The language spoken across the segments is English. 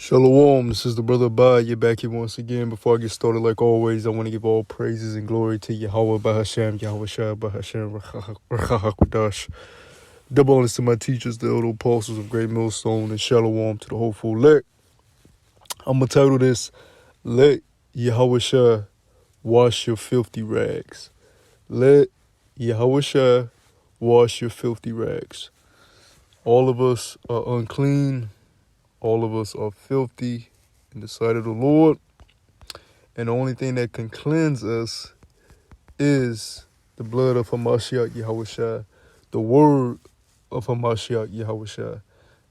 Shalom, this is the brother Ba. You're back here once again. Before I get started, like always, I want to give all praises and glory to Yahweh Bahashem, Yahawashi Bahashem, Rachahakwadash. Double honors to my teachers, the elder apostles of Great Millstone, and Shalom to the hopeful elect. I'm going to title this, Let Yahawashi Wash Your Filthy Rags. Let Yahawashi wash your filthy rags. All of us are unclean. All of us are filthy in the sight of the Lord. And the only thing that can cleanse us is the blood of Hamashiach Yahawashi, the word of Hamashiach Yahawashi,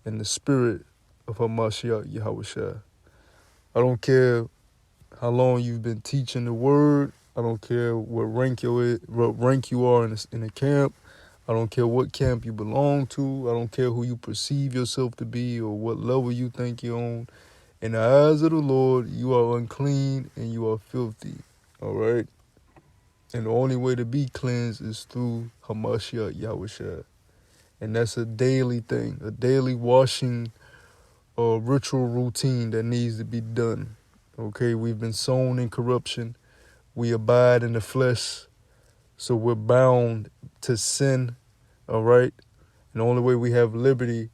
and the spirit of Hamashiach Yahawashi. I don't care how long you've been teaching the word. I don't care what rank you are in the camp. I don't care what camp you belong to. I don't care who you perceive yourself to be or what level you think you're on. In the eyes of the Lord, you are unclean and you are filthy. All right? And the only way to be cleansed is through Hamashiach Yahawashi. And that's a daily thing, a daily washing ritual routine that needs to be done. Okay? We've been sown in corruption. We abide in the flesh. So we're bound to sin, all right? And the only way we have liberty,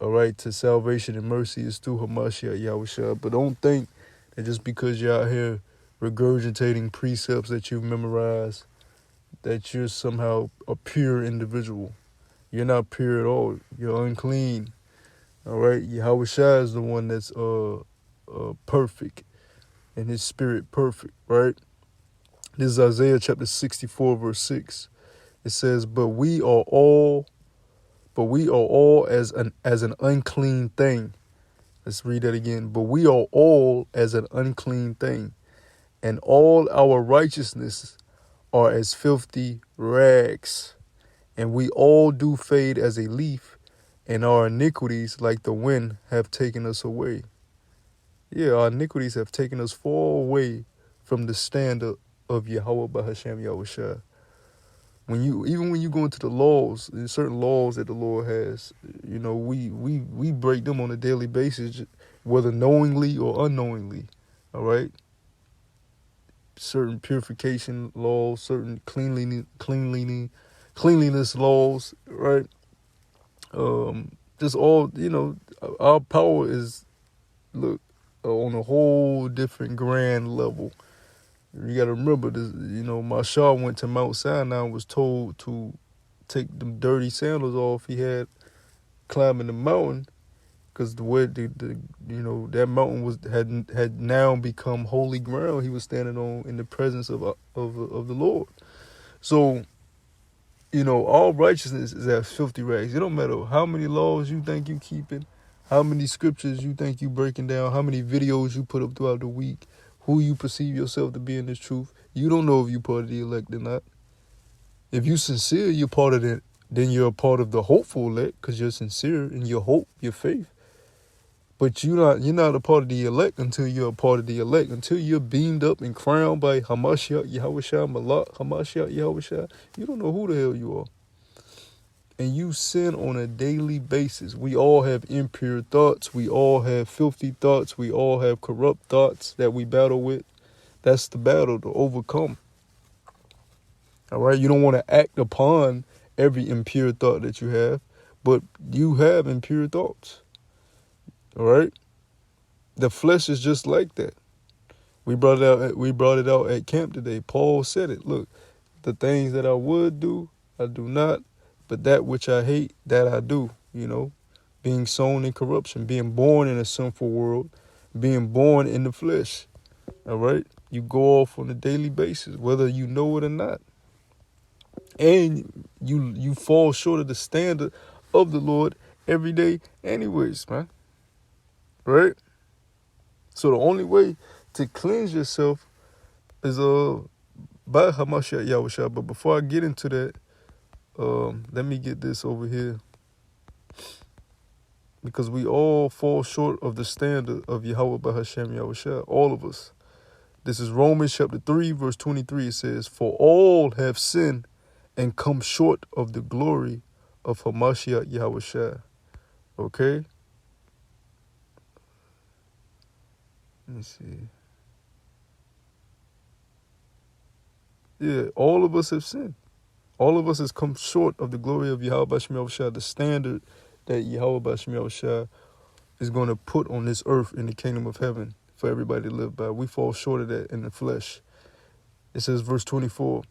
all right, to salvation and mercy is through Hamashiach Yahawashi. But don't think that just because you're out here regurgitating precepts that you've memorized, that you're somehow a pure individual. You're not pure at all. You're unclean, all right? Yahawashi is the one that's perfect, and his spirit perfect, right? This is Isaiah chapter 64, verse 6. It says, But we are all as an unclean thing. Let's read that again. But we are all as an unclean thing, and all our righteousness are as filthy rags. And we all do fade as a leaf, and our iniquities, like the wind, have taken us away. Yeah, our iniquities have taken us far away from the standard of Yahweh Bahashem Yahawashi. Even when you go into the laws, there's certain laws that the Lord has, we break them on a daily basis, whether knowingly or unknowingly, all right? Certain purification laws, certain cleanliness laws, right? Just all, our power is, on a whole different grand level. You got to remember, this, Mashal went to Mount Sinai and was told to take them dirty sandals off he had climbing the mountain, because the way that mountain had now become holy ground he was standing on in the presence of the Lord. So, all righteousness is as filthy rags. It don't matter how many laws you think you keeping, how many scriptures you think you breaking down, how many videos you put up throughout the week, who you perceive yourself to be in this truth. You don't know if you're part of the elect or not. If you're sincere, you're part of it. Then you're a part of the hopeful elect because you're sincere in your hope, your faith. But you're not a part of the elect until you're a part of the elect. Until you're beamed up and crowned by Hamashiach Yahawashi, Malak Hamashiach Yahawashi. You don't know who the hell you are. And you sin on a daily basis. We all have impure thoughts. We all have filthy thoughts. We all have corrupt thoughts that we battle with. That's the battle to overcome. All right? You don't want to act upon every impure thought that you have, but you have impure thoughts. All right? The flesh is just like that. We brought it out at camp today. Paul said it. Look, the things that I would do, I do not. But that which I hate, that I do, being sown in corruption, being born in a sinful world, being born in the flesh, all right? You go off on a daily basis, whether you know it or not. And you fall short of the standard of the Lord every day anyways, man, right? So the only way to cleanse yourself is by Hamashiach Yahawashi. But before I get into that, let me get this over here, because we all fall short of the standard of Yahweh Bahashem Yahawashi, all of us. This is Romans chapter 3, verse 23. It says, For all have sinned and come short of the glory of Hamashiach Yahawashi. Okay? Let me see. Yeah, all of us have sinned. All of us has come short of the glory of Yahawashi, the standard that Yahawashi is going to put on this earth in the kingdom of heaven for everybody to live by. We fall short of that in the flesh. It says, verse 24,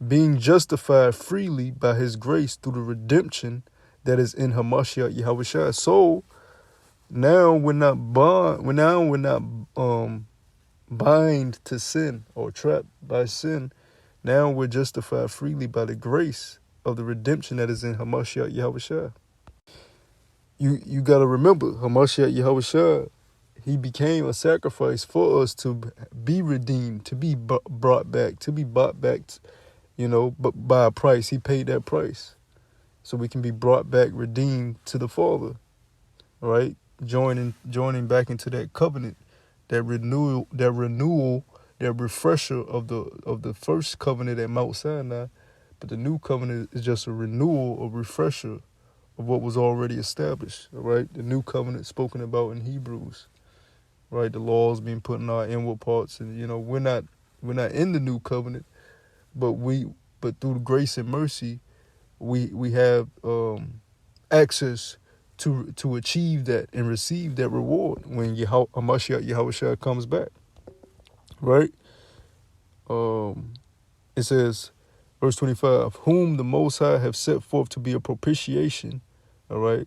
being justified freely by his grace through the redemption that is in Hamashiach Yahawashi. So now we're not bind to sin or trapped by sin. Now we're justified freely by the grace of the redemption that is in Hamashiach Yahawashi. You got to remember, Hamashiach Yahawashi, he became a sacrifice for us to be redeemed, to be brought back, to be bought back, but by a price. He paid that price so we can be brought back, redeemed to the Father, all right? Joining back into that covenant, that renewal, that refresher of the first covenant at Mount Sinai. But the new covenant is just a renewal, a refresher of what was already established, all right? The new covenant spoken about in Hebrews, right? The laws being put in our inward parts, and we're not in the new covenant, but through grace and mercy, we have access to achieve that and receive that reward when Hamashiach Yahawashi comes back, right? It says, verse 25, whom the Most High have set forth to be a propitiation, all right,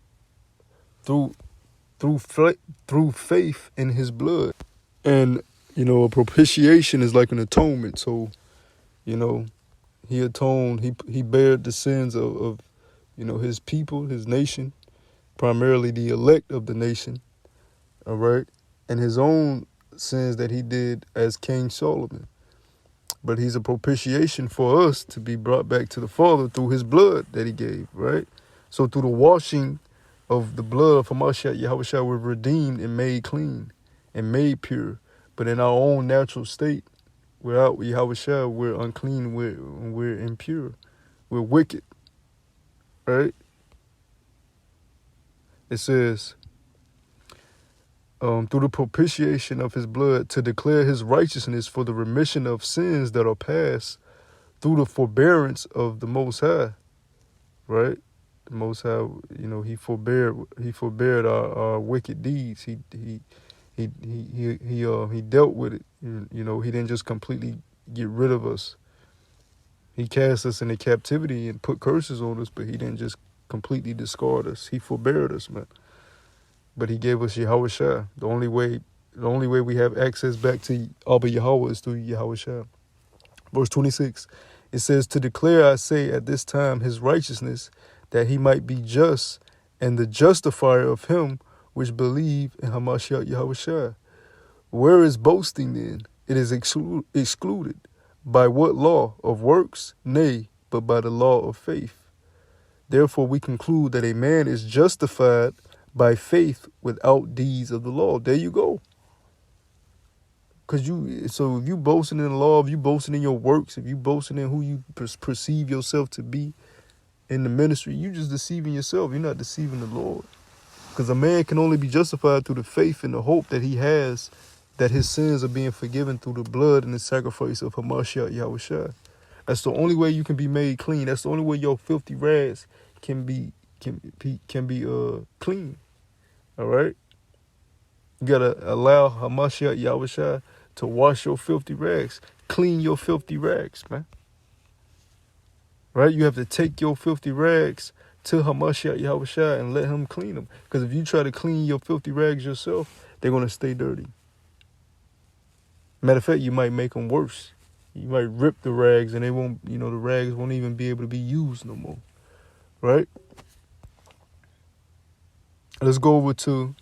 through faith in his blood. And, a propitiation is like an atonement. So, he atoned, he bared the sins of his people, his nation, primarily the elect of the nation, all right, and his own sins that he did as King Solomon. But he's a propitiation for us to be brought back to the Father through his blood that he gave, right? So through the washing of the blood of Hamashiach Yahawashi, we're redeemed and made clean and made pure. But in our own natural state, without Yahawashi, we're unclean, we're impure, we're wicked, right? It says, through the propitiation of his blood, to declare his righteousness for the remission of sins that are past through the forbearance of the Most High, right? The Most High, he forbeared our wicked deeds. He dealt with it. He didn't just completely get rid of us. He cast us into captivity and put curses on us, but he didn't just completely discard us. He forbeared us, man. But he gave us Yahawashi. The only way we have access back to Abba Yahweh is through Yahawashi. Verse 26, it says, to declare, I say, at this time his righteousness, that he might be just and the justifier of him which believe in Hamashiach Yahawashi. Where is boasting then? It is excluded. By what law? Of works? Nay, but by the law of faith. Therefore we conclude that a man is justified by faith without deeds of the law. There you go. So if you boasting in the law, if you boasting in your works, if you boasting in who you perceive yourself to be in the ministry, you just deceiving yourself. You're not deceiving the Lord. Because a man can only be justified through the faith and the hope that he has that his sins are being forgiven through the blood and the sacrifice of Hamashiach Yahawashi. That's the only way you can be made clean. That's the only way your filthy rags can be clean. All right? You got to allow Hamashiach Yahawashi to wash your filthy rags. Clean your filthy rags, man. Right? You have to take your filthy rags to Hamashiach Yahawashi and let him clean them. Because if you try to clean your filthy rags yourself, they're going to stay dirty. Matter of fact, you might make them worse. You might rip the rags and they won't, the rags won't even be able to be used no more. Right? Let's go over to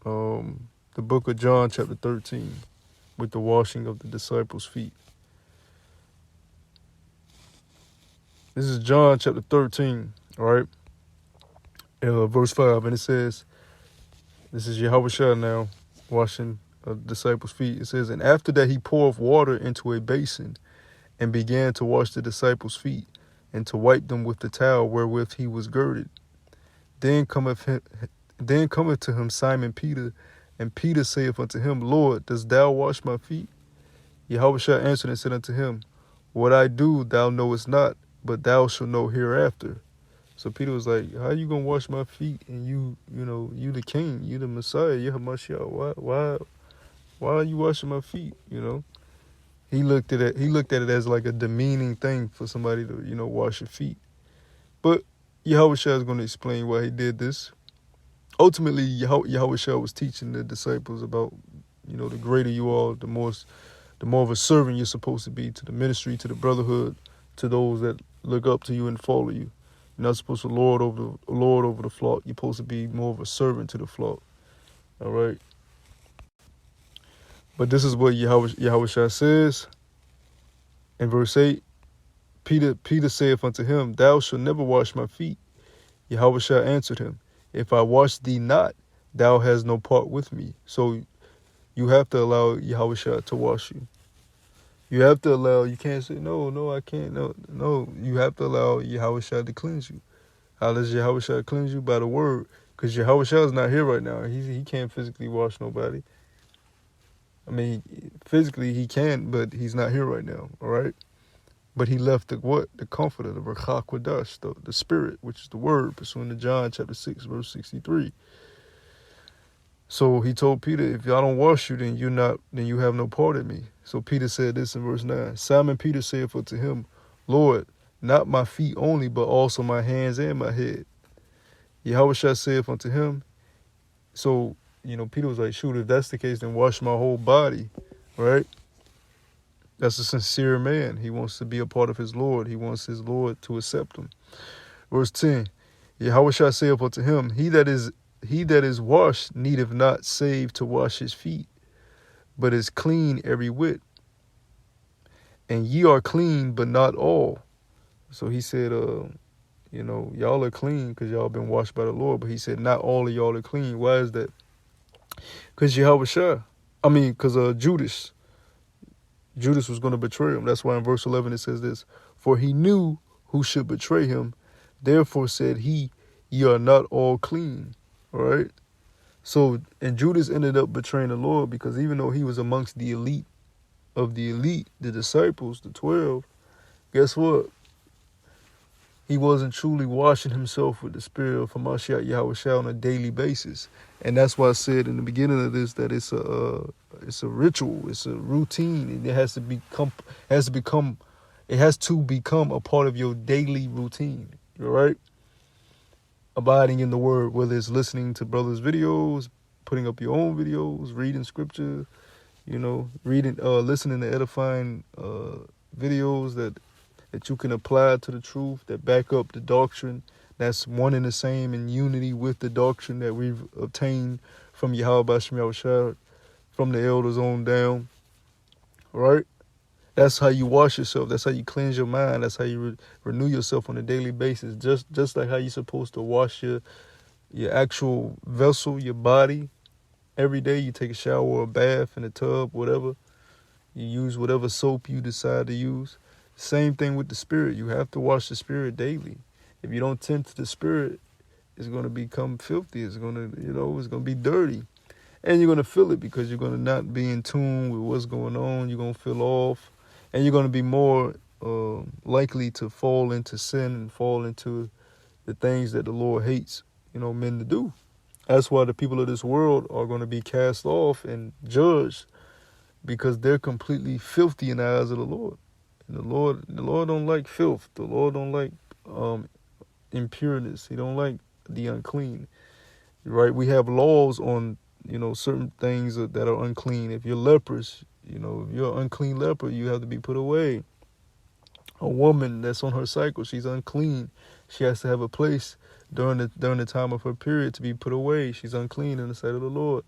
the book of John, chapter 13, with the washing of the disciples' feet. This is John chapter 13, all right? Verse 5, and it says, this is Yahawashi now, washing the disciples' feet. It says, and after that he poured water into a basin and began to wash the disciples' feet and to wipe them with the towel wherewith he was girded. Then cometh to him Simon Peter, And Peter saith unto him, Lord, dost thou wash my feet? Yahawashi answered and said unto him, What I do thou knowest not, but thou shalt know hereafter. So Peter was like, how you gonna wash my feet? And you the king, you the Messiah, you Hamashiach. Why are you washing my feet? He looked at it as like a demeaning thing for somebody to, wash your feet. But Yahawashi is going to explain why he did this. Ultimately, Yahawashi was teaching the disciples about, the greater you are, the more of a servant you're supposed to be to the ministry, to the brotherhood, to those that look up to you and follow you. You're not supposed to lord over the flock. You're supposed to be more of a servant to the flock. All right. But this is what Yahawashi says in verse 8. Peter saith unto him, Thou shalt never wash my feet. Yahawashi answered him, If I wash thee not, thou hast no part with me. So you have to allow Yahawashi to wash you. You have to allow, you can't say, no, I can't. No, you have to allow Yahawashi to cleanse you. How does Yahawashi cleanse you? By the word. Because Yahawashi is not here right now. He can't physically wash nobody. I mean, physically he can, but he's not here right now, all right? But he left the what? The comforter, the Ruach HaKodesh, the spirit, which is the word, pursuant to John chapter 6, verse 63. So he told Peter, if y'all don't wash you, then you have no part in me. So Peter said this in verse 9. Simon Peter saith unto him, Lord, not my feet only, but also my hands and my head. Yahawashi saith unto him, so, Peter was like, shoot, if that's the case, then wash my whole body, right? That's a sincere man. He wants to be a part of his Lord. He wants his Lord to accept him. Verse 10, Yahawashi saith unto him, He that is washed needeth not save to wash his feet, but is clean every whit. And ye are clean, but not all. So he said, y'all are clean because y'all been washed by the Lord. But he said, not all of y'all are clean. Why is that? Because Judas was going to betray him. That's why in verse 11 it says this. For he knew who should betray him. Therefore said he, ye are not all clean. All right? So, and Judas ended up betraying the Lord because even though he was amongst the elite, the disciples, the 12, guess what? He wasn't truly washing himself with the spirit of Hamashiach Yahawashi on a daily basis. And that's why I said in the beginning of this that it's a ritual, it's a routine, and it has to become a part of your daily routine. All right? Abiding in the word, whether it's listening to brothers' videos, putting up your own videos, reading scripture, listening to edifying videos that you can apply to the truth, that back up the doctrine, that's one and the same in unity with the doctrine that we've obtained from Yahawashi, from the elders on down. All right? That's how you wash yourself. That's how you cleanse your mind. That's how you renew yourself on a daily basis. Just like how you're supposed to wash your actual vessel, your body. Every day you take a shower or a bath in a tub, whatever. You use whatever soap you decide to use. Same thing with the spirit. You have to wash the spirit daily. If you don't tend to the spirit, it's going to become filthy. It's going to, it's going to be dirty. And you're going to feel it because you're going to not be in tune with what's going on. You're going to feel off. And you're going to be more likely to fall into sin and fall into the things that the Lord hates, men to do. That's why the people of this world are going to be cast off and judged because they're completely filthy in the eyes of the Lord. And the Lord don't like filth. The Lord don't like impureness. He don't like the unclean. Right? We have laws on, certain things that are unclean. If you're leprous, if you're an unclean leper, you have to be put away. A woman that's on her cycle, she's unclean. She has to have a place during the time of her period to be put away. She's unclean in the sight of the Lord.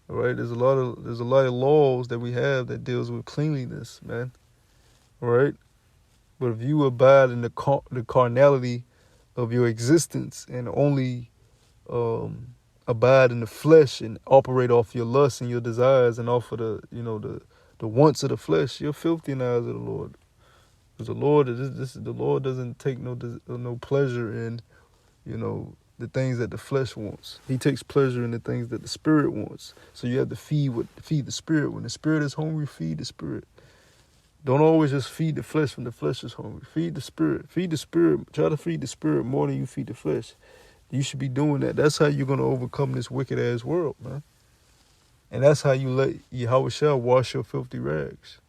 All right? There's a lot of laws that we have that deals with cleanliness, man. All right? But if you abide in the carnality of your existence and only abide in the flesh and operate off your lusts and your desires and off of the wants of the flesh, you're filthy in the eyes of the Lord. Because the Lord doesn't take no pleasure in, the things that the flesh wants. He takes pleasure in the things that the spirit wants. So you have to feed the spirit. When the spirit is hungry, feed the spirit. Don't always just feed the flesh when the flesh is hungry. Feed the spirit. Feed the spirit. Try to feed the spirit more than you feed the flesh. You should be doing that. That's how you're going to overcome this wicked ass world, man. And that's how you let Yahawashi wash your filthy rags.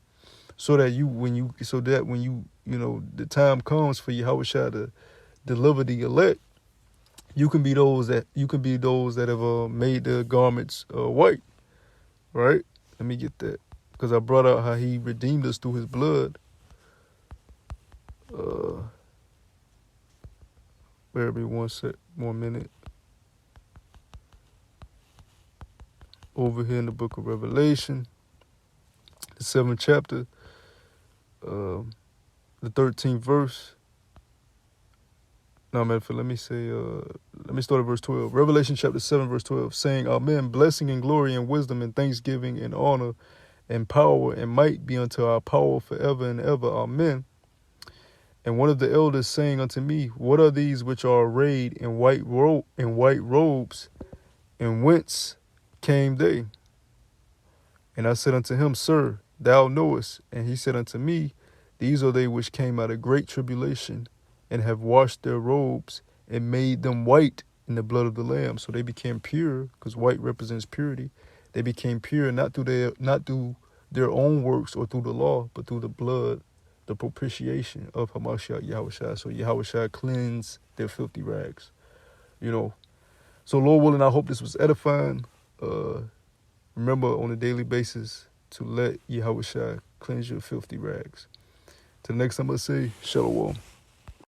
So that when you the time comes for Yahawashi to deliver the elect, you can be those that have made their garments white, right? Let me get that, because I brought out how he redeemed us through his blood. Bear with me one minute. Over here in the book of Revelation, the 7th chapter, the 13th verse. No, man, let me start at verse 12. Revelation chapter 7, verse 12, saying, Amen, blessing and glory and wisdom and thanksgiving and honor and power and might be unto our power forever and ever. Amen. And one of the elders saying unto me, what are these which are arrayed in white robes, and whence came they? And I said unto him, Sir, thou knowest. And he said unto me, these are they which came out of great tribulation, and have washed their robes, and made them white in the blood of the Lamb. So they became pure, because white represents purity. They became pure not through their own works or through the law, but through the blood, the propitiation of Hamashiach Yahawashi. So Yahawashi cleansed their filthy rags. So Lord willing, I hope this was edifying. Remember on a daily basis to let Yahawashi cleanse your filthy rags. Till next time, I say, Shalom.